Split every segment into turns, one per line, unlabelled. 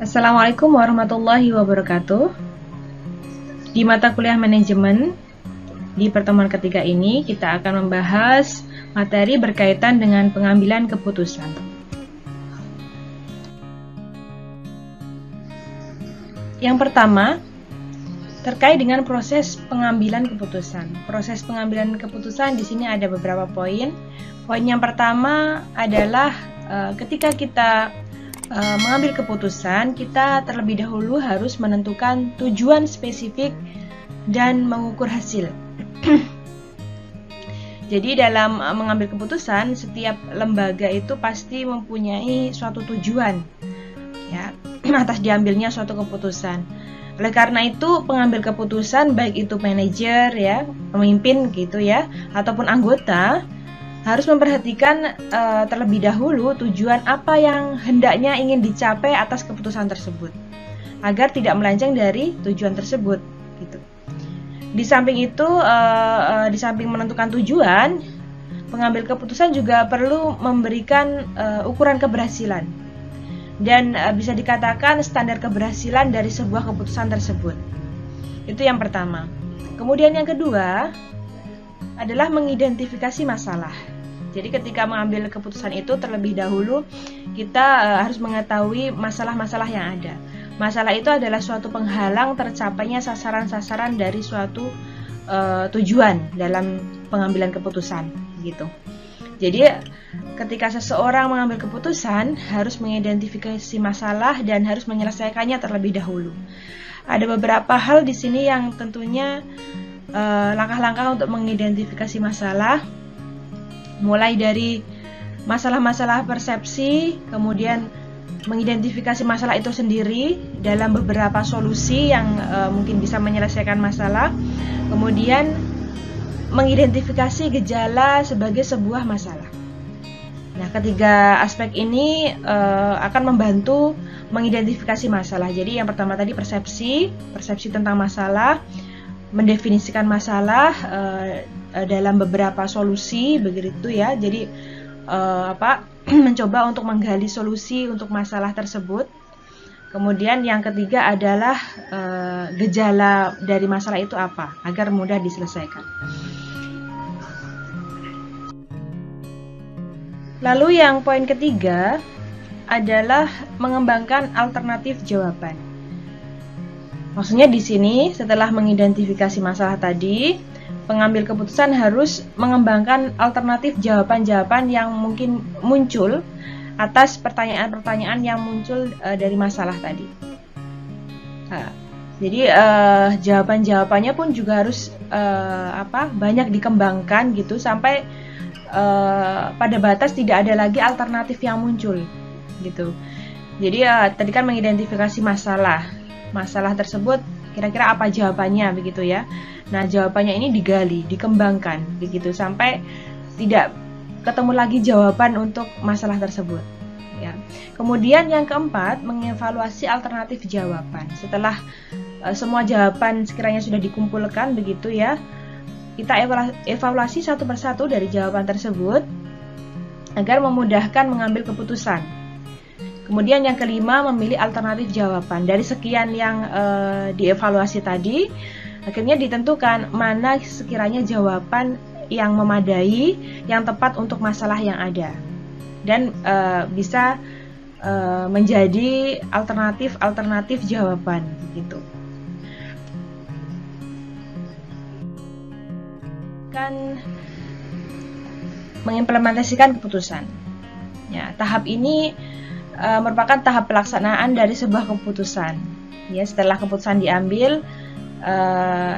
Assalamualaikum warahmatullahi wabarakatuh. Di mata kuliah manajemen, di pertemuan ketiga ini kita akan membahas materi berkaitan dengan pengambilan keputusan. Yang pertama, terkait dengan proses pengambilan keputusan. Proses pengambilan keputusan di sini ada beberapa poin. Poin yang pertama adalah ketika kita mengambil keputusan, kita terlebih dahulu harus menentukan tujuan spesifik dan mengukur hasil. Jadi dalam mengambil keputusan, setiap lembaga itu pasti mempunyai suatu tujuan, ya, atas diambilnya suatu keputusan. Oleh karena itu, pengambil keputusan baik itu manajer, ya, pemimpin gitu ya, ataupun anggota harus memperhatikan terlebih dahulu tujuan apa yang hendaknya ingin dicapai atas keputusan tersebut, agar tidak melenceng dari tujuan tersebut. Gitu. Di samping itu, di samping menentukan tujuan, pengambil keputusan juga perlu memberikan ukuran keberhasilan dan bisa dikatakan standar keberhasilan dari sebuah keputusan tersebut. Itu yang pertama. Kemudian yang kedua adalah mengidentifikasi masalah. Jadi ketika mengambil keputusan itu terlebih dahulu kita harus mengetahui masalah-masalah yang ada. Masalah itu adalah suatu penghalang tercapainya sasaran-sasaran dari suatu tujuan dalam pengambilan keputusan gitu. Jadi ketika seseorang mengambil keputusan harus mengidentifikasi masalah dan harus menyelesaikannya terlebih dahulu. Ada beberapa hal di sini yang tentunya langkah-langkah untuk mengidentifikasi masalah, mulai dari masalah-masalah persepsi, kemudian mengidentifikasi masalah itu sendiri dalam beberapa solusi yang mungkin bisa menyelesaikan masalah, kemudian mengidentifikasi gejala sebagai sebuah masalah. Nah, ketiga aspek ini akan membantu mengidentifikasi masalah. Jadi yang pertama tadi persepsi tentang masalah, mendefinisikan masalah dalam beberapa solusi begitu ya. Jadi mencoba untuk menggali solusi untuk masalah tersebut. Kemudian yang ketiga adalah gejala dari masalah itu apa agar mudah diselesaikan. Lalu yang poin ketiga adalah mengembangkan alternatif jawaban. Maksudnya di sini setelah mengidentifikasi masalah tadi, pengambil keputusan harus mengembangkan alternatif jawaban-jawaban yang mungkin muncul atas pertanyaan-pertanyaan yang muncul dari masalah tadi. Nah, jadi jawaban-jawabannya pun juga harus banyak dikembangkan gitu sampai pada batas tidak ada lagi alternatif yang muncul gitu. Jadi tadi kan mengidentifikasi masalah tersebut kira-kira apa jawabannya begitu ya. Nah, jawabannya ini digali, dikembangkan begitu sampai tidak ketemu lagi jawaban untuk masalah tersebut ya. Kemudian yang keempat, mengevaluasi alternatif jawaban. Setelah semua jawaban sekiranya sudah dikumpulkan begitu ya, kita evaluasi satu persatu dari jawaban tersebut agar memudahkan mengambil keputusan. Kemudian yang kelima, memilih alternatif jawaban. Dari sekian yang dievaluasi tadi, akhirnya ditentukan mana sekiranya jawaban yang memadai, yang tepat untuk masalah yang ada. Dan bisa menjadi alternatif jawaban gitu. Kan mengimplementasikan keputusan. Ya, tahap ini merupakan tahap pelaksanaan dari sebuah keputusan. Ya, setelah keputusan diambil,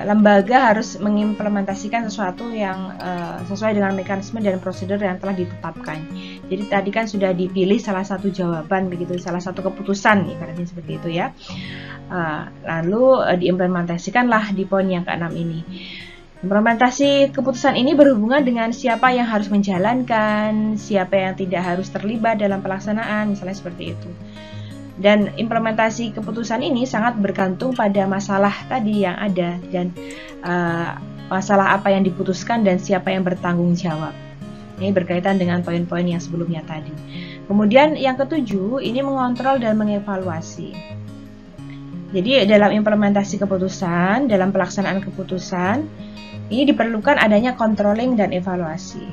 lembaga harus mengimplementasikan sesuatu yang sesuai dengan mekanisme dan prosedur yang telah ditetapkan. Jadi tadi kan sudah dipilih salah satu jawaban begitu, salah satu keputusan, ibaratnya seperti itu ya. Lalu diimplementasikanlah di poin yang ke-6 ini. Implementasi keputusan ini berhubungan dengan siapa yang harus menjalankan, siapa yang tidak harus terlibat dalam pelaksanaan, misalnya seperti itu. Dan implementasi keputusan ini sangat bergantung pada masalah tadi yang ada dan masalah apa yang diputuskan dan siapa yang bertanggung jawab. Ini berkaitan dengan poin-poin yang sebelumnya tadi. Kemudian yang ketujuh, ini mengontrol dan mengevaluasi. Jadi dalam implementasi keputusan, dalam pelaksanaan keputusan, ini diperlukan adanya controlling dan evaluasi.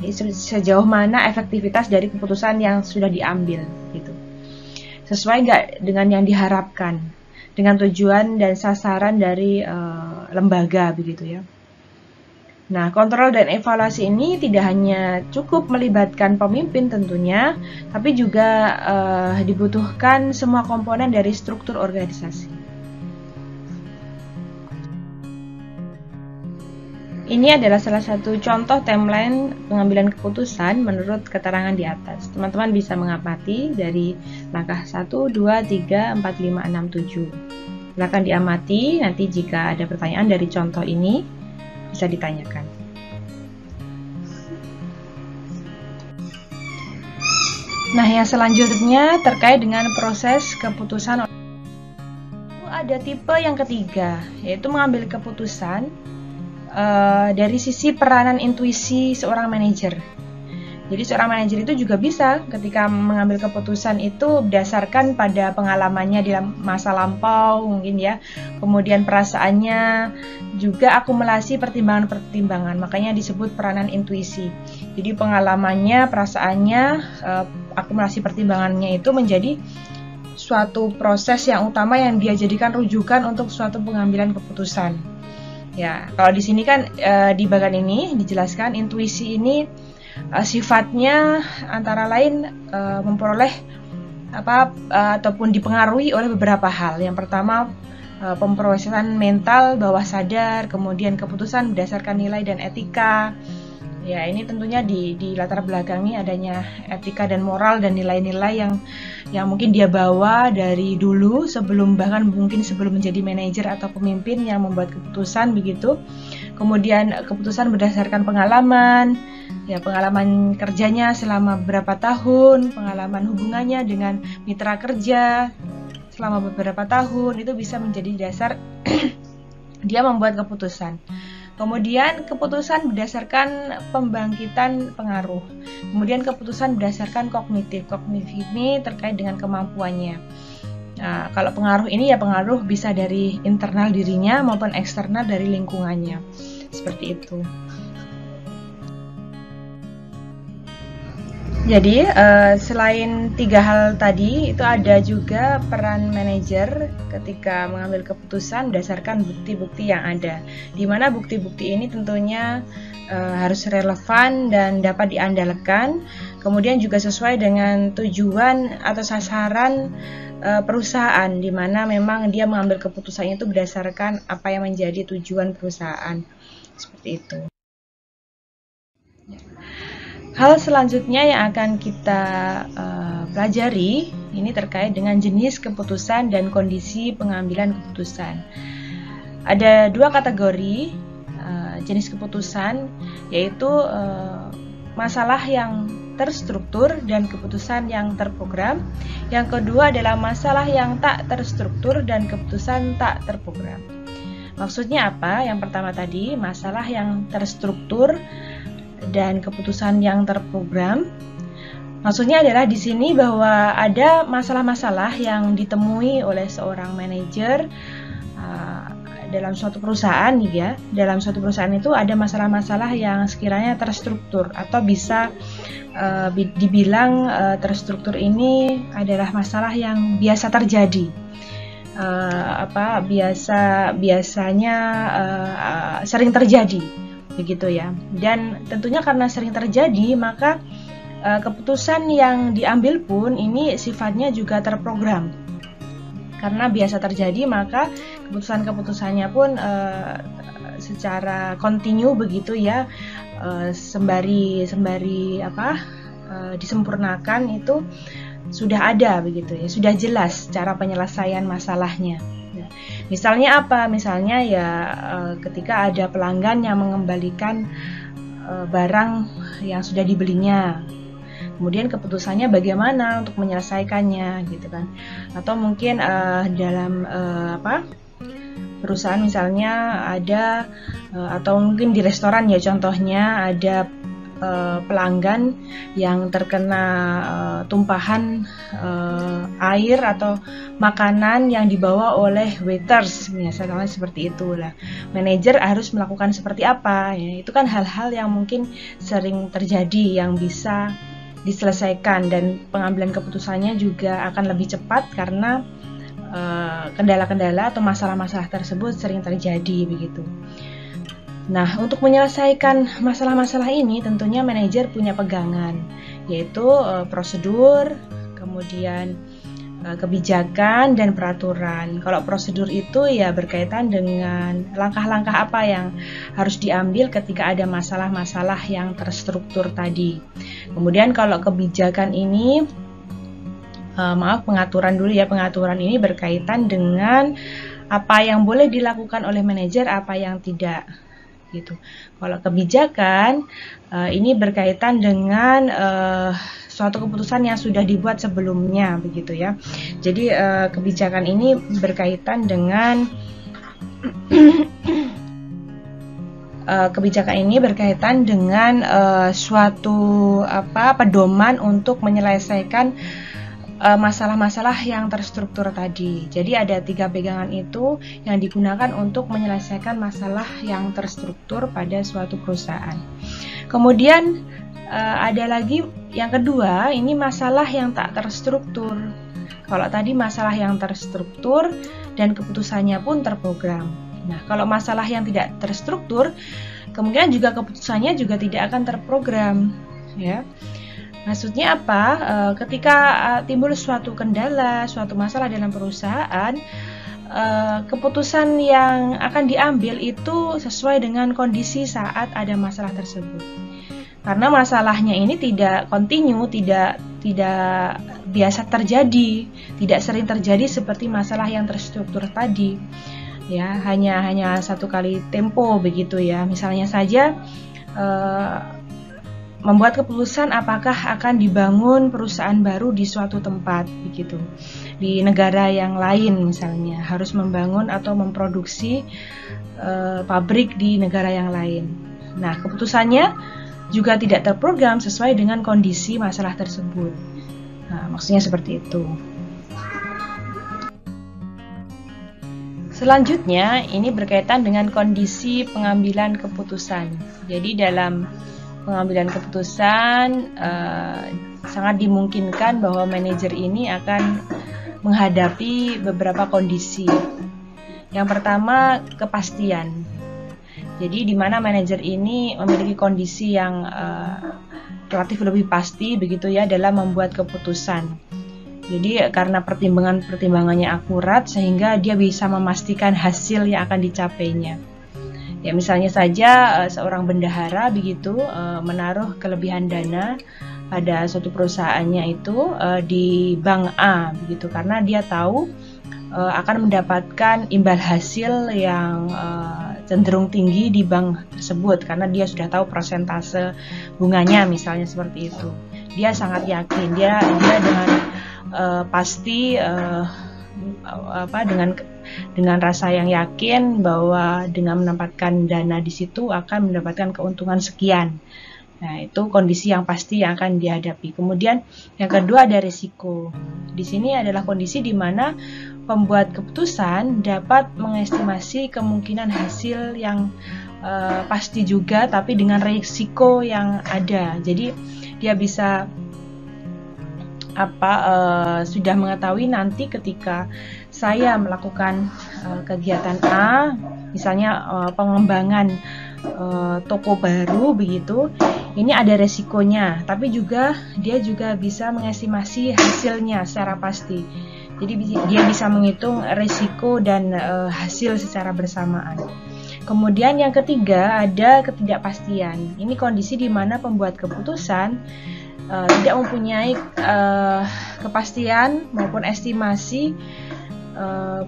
Jadi sejauh mana efektivitas dari keputusan yang sudah diambil, gitu. Sesuai nggak dengan yang diharapkan, dengan tujuan dan sasaran dari lembaga, begitu ya. Nah, kontrol dan evaluasi ini tidak hanya cukup melibatkan pemimpin tentunya, tapi juga dibutuhkan semua komponen dari struktur organisasi. Ini adalah salah satu contoh timeline pengambilan keputusan menurut keterangan di atas. Teman-teman bisa mengamati dari langkah 1, 2, 3, 4, 5, 6, 7. Silakan diamati, nanti jika ada pertanyaan dari contoh ini, bisa ditanyakan. Nah, yang selanjutnya terkait dengan proses keputusan. Ada tipe yang ketiga, yaitu mengambil keputusan dari sisi peranan intuisi seorang manajer. Jadi seorang manajer itu juga bisa ketika mengambil keputusan itu berdasarkan pada pengalamannya di masa lampau mungkin ya, kemudian perasaannya, juga akumulasi pertimbangan-pertimbangan, makanya disebut peranan intuisi. Jadi pengalamannya, perasaannya, akumulasi pertimbangannya itu menjadi suatu proses yang utama yang dia jadikan rujukan untuk suatu pengambilan keputusan. Ya, kalau di sini kan di bagian ini dijelaskan intuisi ini sifatnya antara lain memperoleh ataupun dipengaruhi oleh beberapa hal. Yang pertama, pemrosesan mental bawah sadar, kemudian keputusan berdasarkan nilai dan etika. Ya, ini tentunya di latar belakangi adanya etika dan moral dan nilai-nilai yang mungkin dia bawa dari dulu bahkan mungkin sebelum menjadi manajer atau pemimpin yang membuat keputusan begitu. Kemudian keputusan berdasarkan pengalaman, ya pengalaman kerjanya selama beberapa tahun, pengalaman hubungannya dengan mitra kerja selama beberapa tahun, itu bisa menjadi dasar dia membuat keputusan. Kemudian keputusan berdasarkan pembangkitan pengaruh. Kemudian keputusan berdasarkan kognitif. Kognitif ini terkait dengan kemampuannya. Nah, kalau pengaruh ini ya pengaruh bisa dari internal dirinya maupun eksternal dari lingkungannya. Seperti itu. Jadi selain 3 hal tadi, itu ada juga peran manajer ketika mengambil keputusan berdasarkan bukti-bukti yang ada. Di mana bukti-bukti ini tentunya harus relevan dan dapat diandalkan, kemudian juga sesuai dengan tujuan atau sasaran perusahaan, di mana memang dia mengambil keputusannya itu berdasarkan apa yang menjadi tujuan perusahaan. Seperti itu. Hal selanjutnya yang akan kita pelajari ini terkait dengan jenis keputusan dan kondisi pengambilan keputusan. Ada 2 kategori jenis keputusan, yaitu masalah yang terstruktur dan keputusan yang terprogram. Yang kedua adalah masalah yang tak terstruktur dan keputusan tak terprogram. Maksudnya apa? Yang pertama tadi, masalah yang terstruktur dan keputusan yang terprogram. Maksudnya adalah di sini bahwa ada masalah-masalah yang ditemui oleh seorang manajer dalam suatu perusahaan ya. Dalam suatu perusahaan itu ada masalah-masalah yang sekiranya terstruktur atau bisa dibilang terstruktur ini adalah masalah yang biasa terjadi. Biasanya sering terjadi. Begitu ya. Dan tentunya karena sering terjadi, maka keputusan yang diambil pun ini sifatnya juga terprogram. Karena biasa terjadi, maka keputusan-keputusannya pun secara kontinu begitu ya, sembari disempurnakan itu sudah ada begitu ya, sudah jelas cara penyelesaian masalahnya. Misalnya apa? Misalnya ya ketika ada pelanggan yang mengembalikan barang yang sudah dibelinya, kemudian keputusannya bagaimana untuk menyelesaikannya gitu kan. Atau mungkin dalam perusahaan misalnya ada atau mungkin di restoran ya contohnya ada pelanggan yang terkena tumpahan air atau makanan yang dibawa oleh waiters, misalnya seperti itu lah. Manajer harus melakukan seperti apa? Ya, itu kan hal-hal yang mungkin sering terjadi yang bisa diselesaikan, dan pengambilan keputusannya juga akan lebih cepat karena kendala-kendala atau masalah-masalah tersebut sering terjadi begitu. Nah, untuk menyelesaikan masalah-masalah ini tentunya manajer punya pegangan, yaitu prosedur, kemudian kebijakan dan peraturan. Kalau prosedur itu ya berkaitan dengan langkah-langkah apa yang harus diambil ketika ada masalah-masalah yang terstruktur tadi. Kemudian kalau kebijakan ini pengaturan dulu ya. Pengaturan ini berkaitan dengan apa yang boleh dilakukan oleh manajer, apa yang tidak gitu. Kalau kebijakan ini berkaitan dengan suatu keputusan yang sudah dibuat sebelumnya begitu ya. Jadi kebijakan ini berkaitan dengan suatu pedoman untuk menyelesaikan masalah-masalah yang terstruktur tadi. Jadi ada 3 pegangan itu yang digunakan untuk menyelesaikan masalah yang terstruktur pada suatu perusahaan. Kemudian ada lagi yang kedua, ini masalah yang tak terstruktur. Kalau tadi masalah yang terstruktur dan keputusannya pun terprogram. Nah, kalau masalah yang tidak terstruktur, kemungkinan juga keputusannya juga tidak akan terprogram, ya. Maksudnya apa? Ketika timbul suatu kendala, suatu masalah dalam perusahaan, keputusan yang akan diambil itu sesuai dengan kondisi saat ada masalah tersebut. Karena masalahnya ini tidak kontinu, tidak biasa terjadi, tidak sering terjadi seperti masalah yang terstruktur tadi. Ya, hanya satu kali tempo begitu ya. Misalnya saja membuat keputusan apakah akan dibangun perusahaan baru di suatu tempat begitu, di negara yang lain misalnya, harus membangun atau memproduksi pabrik di negara yang lain. Nah, keputusannya juga tidak terprogram sesuai dengan kondisi masalah tersebut. Nah, maksudnya seperti itu. Selanjutnya, ini berkaitan dengan kondisi pengambilan keputusan. Jadi dalam pengambilan keputusan sangat dimungkinkan bahwa manajer ini akan menghadapi beberapa kondisi. Yang pertama, kepastian. Jadi di mana manajer ini memiliki kondisi yang relatif lebih pasti begitu ya dalam membuat keputusan. Jadi karena pertimbangannya akurat sehingga dia bisa memastikan hasil yang akan dicapainya. Ya, misalnya saja seorang bendahara begitu menaruh kelebihan dana pada suatu perusahaannya itu di bank A begitu, karena dia tahu akan mendapatkan imbal hasil yang cenderung tinggi di bank tersebut karena dia sudah tahu persentase bunganya misalnya seperti itu. Dia sangat yakin, dia dengan pasti dengan rasa yang yakin bahwa dengan menempatkan dana di situ akan mendapatkan keuntungan sekian. Nah, itu kondisi yang pasti yang akan dihadapi. Kemudian yang kedua ada risiko. Di sini adalah kondisi di mana pembuat keputusan dapat mengestimasi kemungkinan hasil yang pasti juga, tapi dengan risiko yang ada. Jadi dia bisa sudah mengetahui nanti ketika saya melakukan kegiatan A, misalnya pengembangan toko baru begitu, ini ada resikonya, tapi juga dia juga bisa mengestimasi hasilnya secara pasti. Jadi dia bisa menghitung resiko dan hasil secara bersamaan. Kemudian yang ketiga ada ketidakpastian. Ini kondisi di mana pembuat keputusan tidak mempunyai kepastian maupun estimasi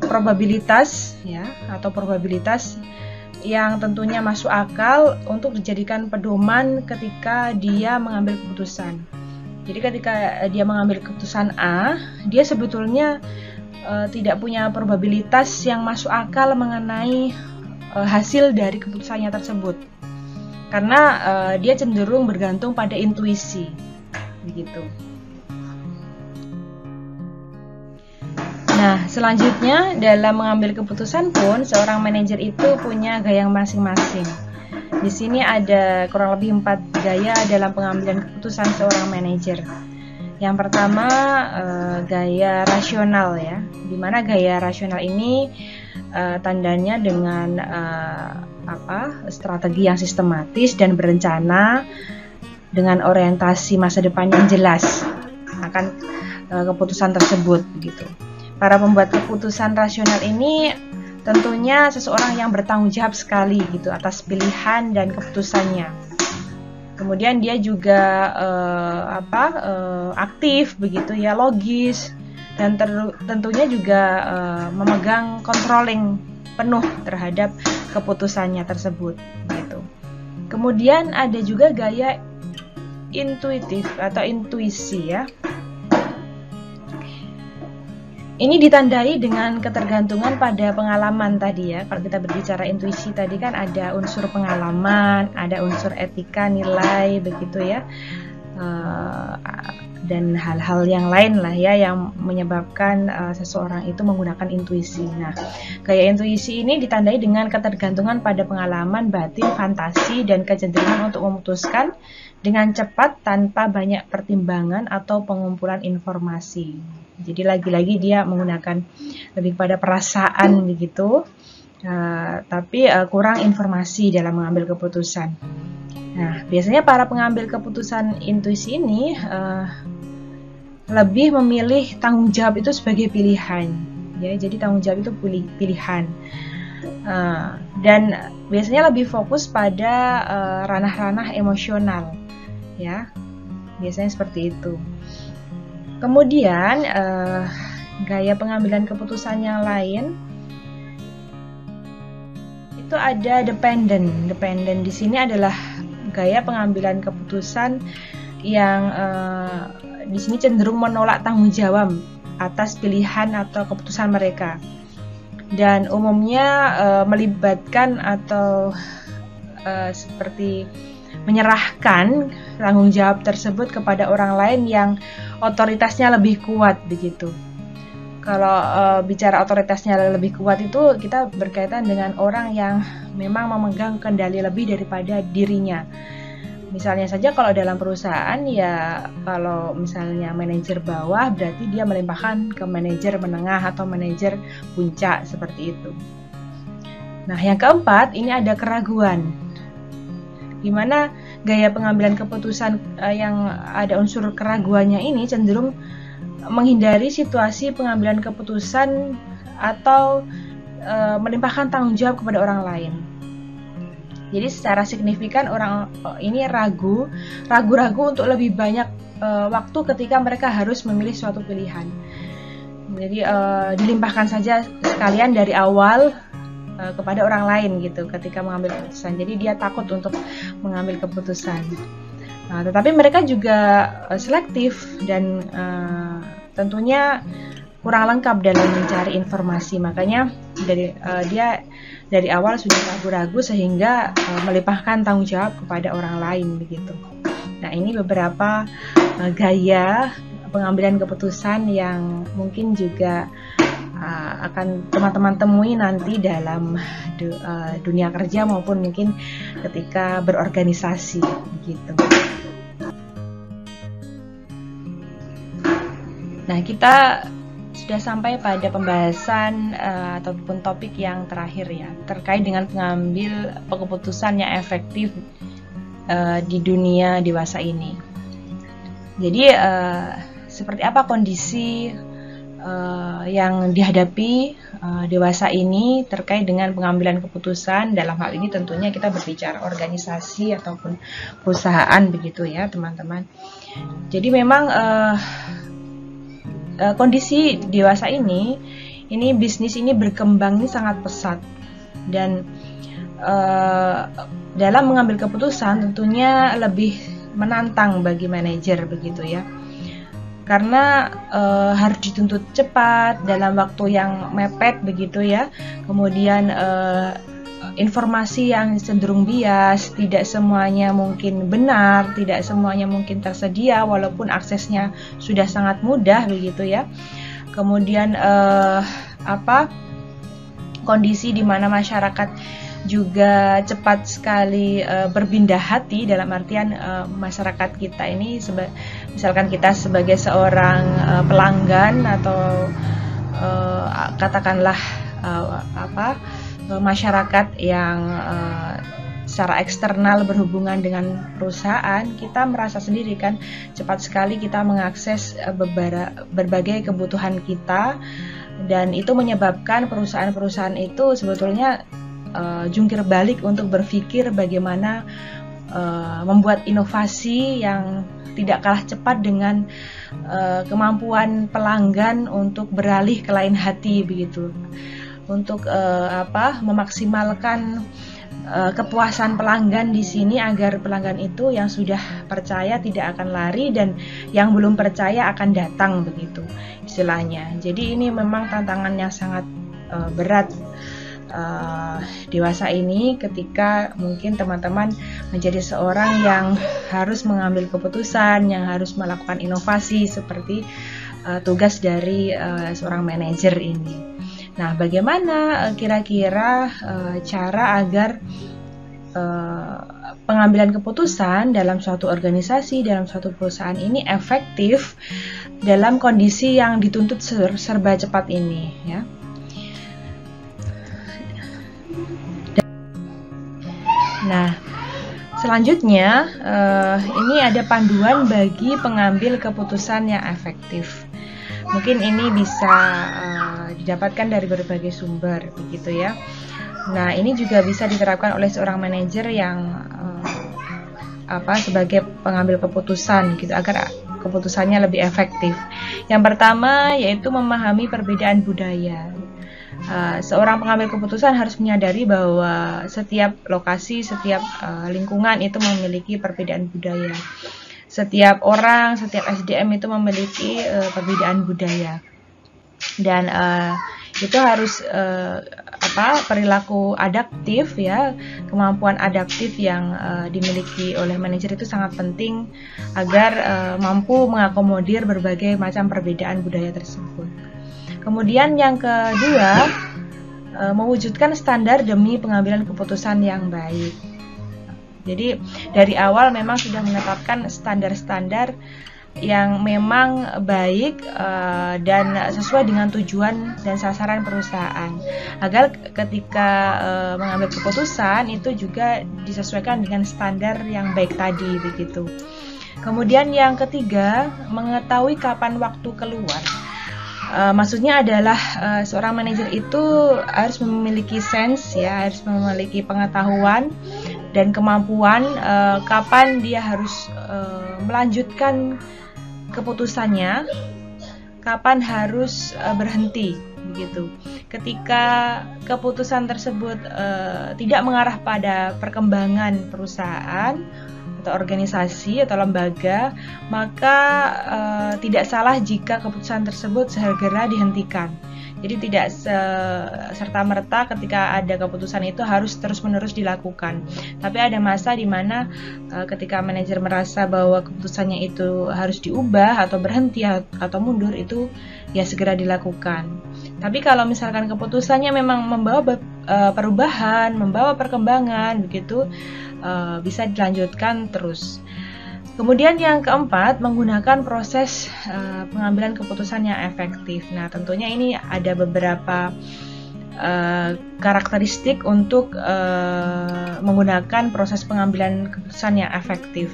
probabilitas ya, atau probabilitas yang tentunya masuk akal untuk dijadikan pedoman ketika dia mengambil keputusan. Jadi ketika dia mengambil keputusan A, dia sebetulnya tidak punya probabilitas yang masuk akal mengenai hasil dari keputusannya tersebut. karena dia cenderung bergantung pada intuisi, begitu. Nah, selanjutnya dalam mengambil keputusan pun seorang manajer itu punya gaya masing-masing. Di sini ada kurang lebih 4 gaya dalam pengambilan keputusan seorang manajer. Yang pertama, gaya rasional ya. Dimana gaya rasional ini tandanya dengan strategi yang sistematis dan berencana dengan orientasi masa depan yang jelas akan keputusan tersebut, begitu. Para pembuat keputusan rasional ini tentunya seseorang yang bertanggung jawab sekali gitu atas pilihan dan keputusannya. Kemudian dia juga aktif begitu ya, logis, dan tentunya juga memegang controlling penuh terhadap keputusannya tersebut gitu. Kemudian ada juga gaya intuitif atau intuisi ya. Ini ditandai dengan ketergantungan pada pengalaman tadi ya. Kalau kita berbicara intuisi tadi kan ada unsur pengalaman, ada unsur etika, nilai begitu ya, dan hal-hal yang lain lah ya yang menyebabkan seseorang itu menggunakan intuisi. Nah, gaya intuisi ini ditandai dengan ketergantungan pada pengalaman, batin, fantasi, dan kecenderungan untuk memutuskan dengan cepat tanpa banyak pertimbangan atau pengumpulan informasi. Jadi lagi-lagi dia menggunakan lebih pada perasaan begitu, tapi kurang informasi dalam mengambil keputusan. Nah, biasanya para pengambil keputusan intuisi ini lebih memilih tanggung jawab itu sebagai pilihan, ya. Jadi tanggung jawab itu pilihan, dan biasanya lebih fokus pada ranah-ranah emosional, ya. Biasanya seperti itu. Kemudian gaya pengambilan keputusan yang lain itu ada dependent. Dependent di sini adalah gaya pengambilan keputusan yang di sini cenderung menolak tanggung jawab atas pilihan atau keputusan mereka, dan umumnya melibatkan atau seperti menyerahkan tanggung jawab tersebut kepada orang lain yang otoritasnya lebih kuat begitu. Kalau bicara otoritasnya lebih kuat itu kita berkaitan dengan orang yang memang memegang kendali lebih daripada dirinya. Misalnya saja kalau dalam perusahaan ya, kalau misalnya manajer bawah berarti dia melimpahkan ke manajer menengah atau manajer puncak, seperti itu. Nah, yang keempat ini ada keraguan, di mana gaya pengambilan keputusan yang ada unsur keraguannya ini cenderung menghindari situasi pengambilan keputusan atau melimpahkan tanggung jawab kepada orang lain. Jadi secara signifikan orang ini ragu-ragu untuk lebih banyak waktu ketika mereka harus memilih suatu pilihan. Jadi dilimpahkan saja sekalian dari awal kepada orang lain gitu ketika mengambil keputusan. Jadi dia takut untuk mengambil keputusan. Nah, tetapi mereka juga selektif dan tentunya kurang lengkap dalam mencari informasi. Makanya dia dari awal sudah ragu-ragu sehingga melimpahkan tanggung jawab kepada orang lain begitu. Nah, ini beberapa gaya pengambilan keputusan yang mungkin juga akan teman-teman temui nanti dalam dunia kerja maupun mungkin ketika berorganisasi begitu. Nah, kita sudah sampai pada pembahasan ataupun topik yang terakhir ya, terkait dengan pengambil keputusan yang efektif di dunia dewasa ini. Jadi seperti apa kondisi yang dihadapi dewasa ini terkait dengan pengambilan keputusan? Dalam hal ini tentunya kita berbicara organisasi ataupun perusahaan begitu ya teman-teman. Jadi memang kondisi dewasa ini bisnis ini berkembang ini sangat pesat, dan dalam mengambil keputusan tentunya lebih menantang bagi manajer begitu ya, karena harus dituntut cepat dalam waktu yang mepet begitu ya. Kemudian informasi yang cenderung bias, tidak semuanya mungkin benar, tidak semuanya mungkin tersedia walaupun aksesnya sudah sangat mudah begitu ya. Kemudian kondisi di mana masyarakat juga cepat sekali berpindah hati, dalam artian masyarakat kita ini misalkan kita sebagai seorang pelanggan atau katakanlah masyarakat yang secara eksternal berhubungan dengan perusahaan, kita merasa sendiri kan cepat sekali kita mengakses berbagai kebutuhan kita, dan itu menyebabkan perusahaan-perusahaan itu sebetulnya jungkir balik untuk berpikir bagaimana membuat inovasi yang tidak kalah cepat dengan kemampuan pelanggan untuk beralih ke lain hati begitu, untuk memaksimalkan kepuasan pelanggan di sini agar pelanggan itu yang sudah percaya tidak akan lari dan yang belum percaya akan datang begitu istilahnya. Jadi ini memang tantangan yang sangat berat dewasa ini ketika mungkin teman-teman menjadi seorang yang harus mengambil keputusan, yang harus melakukan inovasi seperti tugas dari seorang manajer ini. Nah, bagaimana kira-kira cara agar pengambilan keputusan dalam suatu organisasi, dalam suatu perusahaan ini efektif dalam kondisi yang dituntut serba cepat ini ya. Nah, selanjutnya ini ada panduan bagi pengambil keputusan yang efektif. Mungkin ini bisa didapatkan dari berbagai sumber begitu ya. Nah, ini juga bisa diterapkan oleh seorang manajer yang sebagai pengambil keputusan gitu agar keputusannya lebih efektif. Yang pertama yaitu memahami perbedaan budaya. Seorang pengambil keputusan harus menyadari bahwa setiap lokasi, setiap lingkungan itu memiliki perbedaan budaya. Setiap orang, setiap SDM itu memiliki perbedaan budaya. Dan itu harus perilaku adaptif ya, kemampuan adaptif yang dimiliki oleh manajer itu sangat penting agar mampu mengakomodir berbagai macam perbedaan budaya tersebut. Kemudian yang kedua, mewujudkan standar demi pengambilan keputusan yang baik. Jadi dari awal memang sudah menetapkan standar-standar yang memang baik dan sesuai dengan tujuan dan sasaran perusahaan, agar ketika mengambil keputusan itu juga disesuaikan dengan standar yang baik tadi begitu. Kemudian yang ketiga, mengetahui kapan waktu keluar. Maksudnya adalah seorang manajer itu harus memiliki sense ya, harus memiliki pengetahuan dan kemampuan kapan dia harus melanjutkan keputusannya, kapan harus berhenti begitu. Ketika keputusan tersebut tidak mengarah pada perkembangan perusahaan atau organisasi atau lembaga, maka tidak salah jika keputusan tersebut segera dihentikan. Jadi tidak serta-merta ketika ada keputusan itu harus terus-menerus dilakukan. Tapi ada masa di mana ketika manajer merasa bahwa keputusannya itu harus diubah atau berhenti atau mundur, itu ya segera dilakukan. Tapi kalau misalkan keputusannya memang membawa perubahan, membawa perkembangan begitu, bisa dilanjutkan terus. Kemudian yang keempat, menggunakan proses pengambilan keputusan yang efektif. Nah, tentunya ini ada beberapa karakteristik untuk menggunakan proses pengambilan keputusan yang efektif.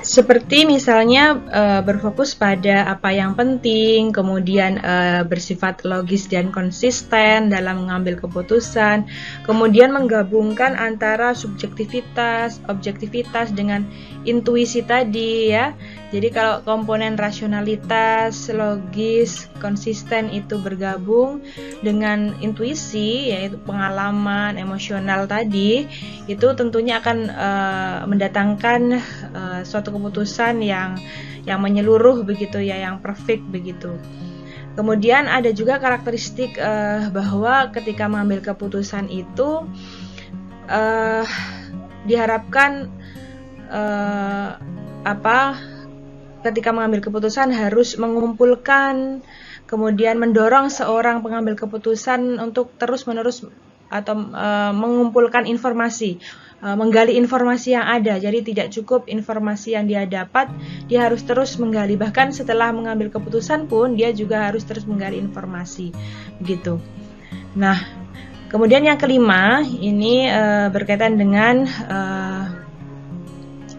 Seperti misalnya berfokus pada apa yang penting, kemudian bersifat logis dan konsisten dalam mengambil keputusan, kemudian menggabungkan antara subjektivitas, objektivitas dengan intuisi tadi ya. Jadi kalau komponen rasionalitas, logis, konsisten itu bergabung dengan intuisi, yaitu pengalaman emosional tadi, itu tentunya akan mendatangkan suatu keputusan yang menyeluruh begitu ya, yang perfect begitu. Kemudian ada juga karakteristik bahwa ketika mengambil keputusan itu diharapkan ketika mengambil keputusan harus mengumpulkan, kemudian mendorong seorang pengambil keputusan untuk terus-menerus atau mengumpulkan informasi, menggali informasi yang ada. Jadi tidak cukup informasi yang dia dapat, dia harus terus menggali. Bahkan setelah mengambil keputusan pun dia juga harus terus menggali informasi, begitu. Nah, kemudian yang kelima ini berkaitan dengan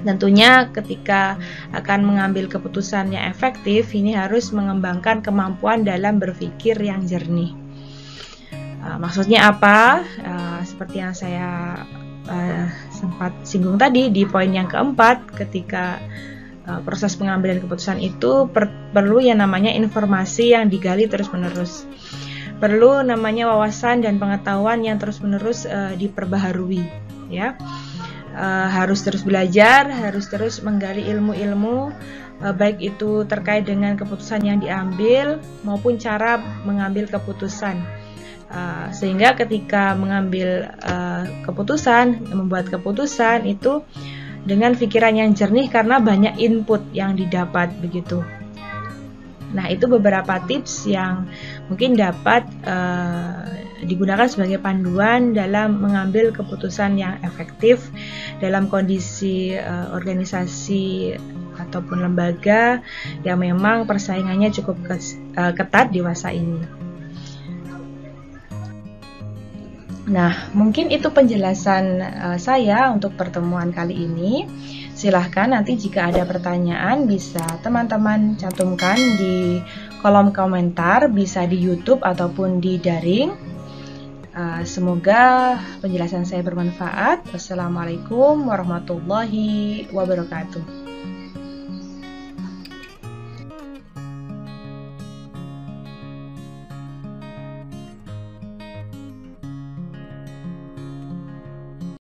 tentunya ketika akan mengambil keputusan yang efektif, ini harus mengembangkan kemampuan dalam berpikir yang jernih. Maksudnya apa? Seperti yang saya sempat singgung tadi di poin yang keempat, ketika proses pengambilan keputusan itu perlu yang namanya informasi yang digali terus-menerus. Perlu namanya wawasan dan pengetahuan yang terus-menerus diperbaharui, ya. Harus terus belajar, harus terus menggali ilmu-ilmu, baik itu terkait dengan keputusan yang diambil maupun cara mengambil keputusan, sehingga ketika mengambil keputusan, membuat keputusan itu dengan pikiran yang jernih karena banyak input yang didapat, begitu. Nah, itu beberapa tips yang mungkin dapat digunakan sebagai panduan dalam mengambil keputusan yang efektif dalam kondisi organisasi ataupun lembaga yang memang persaingannya cukup ketat di masa ini. Nah, mungkin itu penjelasan saya untuk pertemuan kali ini. Silahkan nanti jika ada pertanyaan bisa teman-teman cantumkan di kolom komentar, bisa di YouTube ataupun di daring. Semoga penjelasan saya bermanfaat. Wassalamualaikum warahmatullahi wabarakatuh.